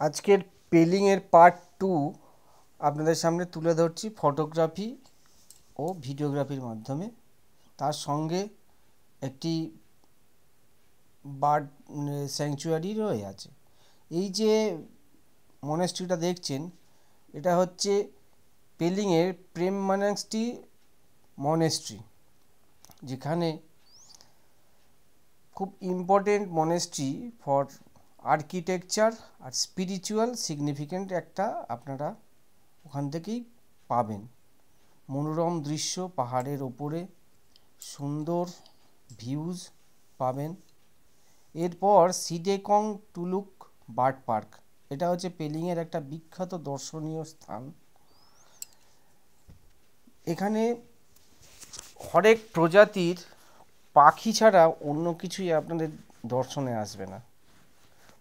আজকের পেলিংয়ের পার্ট 2 আপনাদের সামনে তুলে ধরছি ফটোগ্রাফি ও ভিডিওগ্রাফির মাধ্যমে। তার সঙ্গে একটি বার্ড স্যাংচুয়ারি রয়ে আছে। এই যে মনেস্ট্রিটা দেখছেন, এটা হচ্ছে পেলিংয়ের প্রেমমানাস্টি মনেস্ট্রি, যেখানে খুব ইম্পর্টেন্ট মনেস্ট্রি ফর আর্কিটেকচার আর স্পিরিচুয়াল সিগনিফিক্যান্ট একটা আপনারা ওখান থেকেই পাবেন। মনোরম দৃশ্য, পাহাড়ের ওপরে সুন্দর ভিউজ পাবেন। এরপর সিডেকং টুলুক বার্ড পার্ক, এটা হচ্ছে পেলিংয়ের একটা বিখ্যাত দর্শনীয় স্থান। এখানে হরেক প্রজাতির পাখি ছাড়া অন্য কিছুই আপনাদের দর্শনে আসবে না,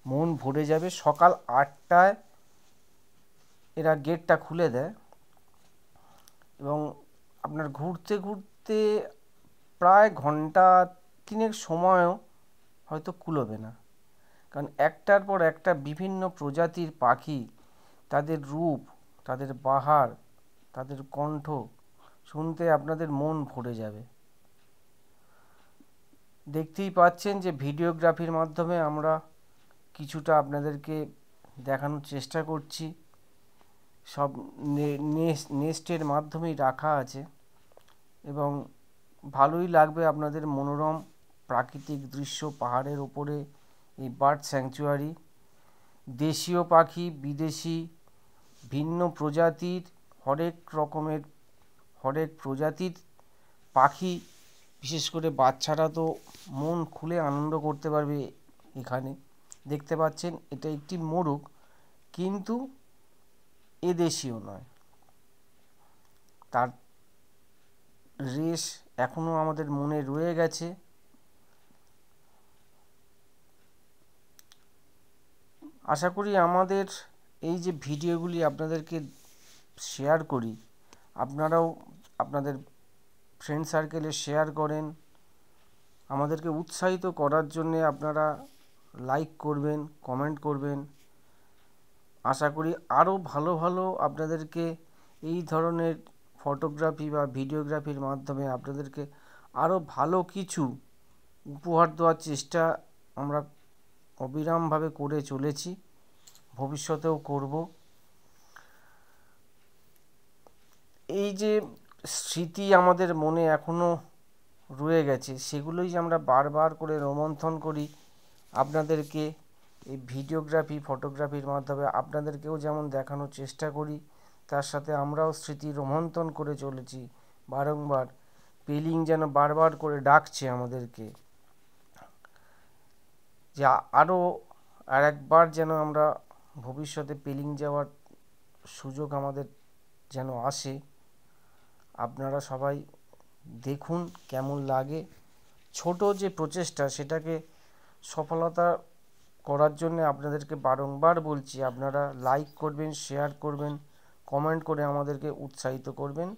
মন ভরে যাবে। সকাল 8টায় এরা গেটটা খুলে দেয় এবং আপনার ঘুরতে ঘুরতে প্রায় ঘন্টা 3 সময়ও হয়তো কুলোবে না, কারণ একটার পর একটা বিভিন্ন প্রজাতির পাখি, তাদের রূপ, তাদের বাহার, তাদের কণ্ঠ শুনতে আপনাদের মন ভরে যাবে। দেখতেই পাচ্ছেন যে ভিডিওগ্রাফির মাধ্যমে আমরা কিছুটা আপনাদেরকে দেখানোর চেষ্টা করছি। সব নেস্টের মাধ্যমেই রাখা আছে এবং ভালোই লাগবে আপনাদের। মনোরম প্রাকৃতিক দৃশ্য, পাহাড়ের ওপরে এই বার্ড স্যাংচুয়ারি, দেশীয় পাখি, বিদেশি, ভিন্ন প্রজাতির, হরেক প্রজাতির পাখি। বিশেষ করে বাচ্চারা তো মন খুলে আনন্দ করতে পারবে এখানে। দেখতে পাচ্ছেন এটা একটি মোরগ, কিন্তু এদেশীয় নয়, তার রেশ এখনো আমাদের মনে রয়ে গেছে। আশা করি আমাদের এই যে ভিডিওগুলি আপনাদেরকে শেয়ার করি, আপনারাও আপনাদের ফ্রেন্ড সার্কেলে শেয়ার করেন। আমাদেরকে উৎসাহিত করার জন্যে আপনারা লাইক করবেন, কমেন্ট করবেন। আশা করি আরও ভালো ভালো আপনাদেরকে এই ধরনের ফটোগ্রাফি বা ভিডিওগ্রাফির মাধ্যমে আপনাদেরকে আরও ভালো কিছু উপহার দেওয়ার চেষ্টা আমরা অবিরামভাবে করে চলেছি, ভবিষ্যতেও করব। এই যে স্মৃতি আমাদের মনে এখনও রয়ে গেছে, সেগুলোই যে আমরা বারবার করে রোমন্থন করি আপনাদেরকে এই ভিডিওগ্রাফি ফটোগ্রাফির মাধ্যমে। আপনাদেরকেও যেমন দেখানোর চেষ্টা করি, তার সাথে আমরাও স্মৃতি রোমন্থন করে চলেছি বারংবার। পেলিং যেন বারবার করে ডাকছে আমাদেরকে যে আরও একবার যেন আমরা ভবিষ্যতে পেলিং যাওয়ার সুযোগ আমাদের যেন আসে। আপনারা সবাই দেখুন কেমন লাগে। ছোট যে প্রচেষ্টা, সেটাকে সফলতা করার জন্য আপনাদেরকে বারংবার বলছি, আপনারা লাইক করবেন, শেয়ার করবেন, কমেন্ট করে আমাদেরকে উৎসাহিত করবেন।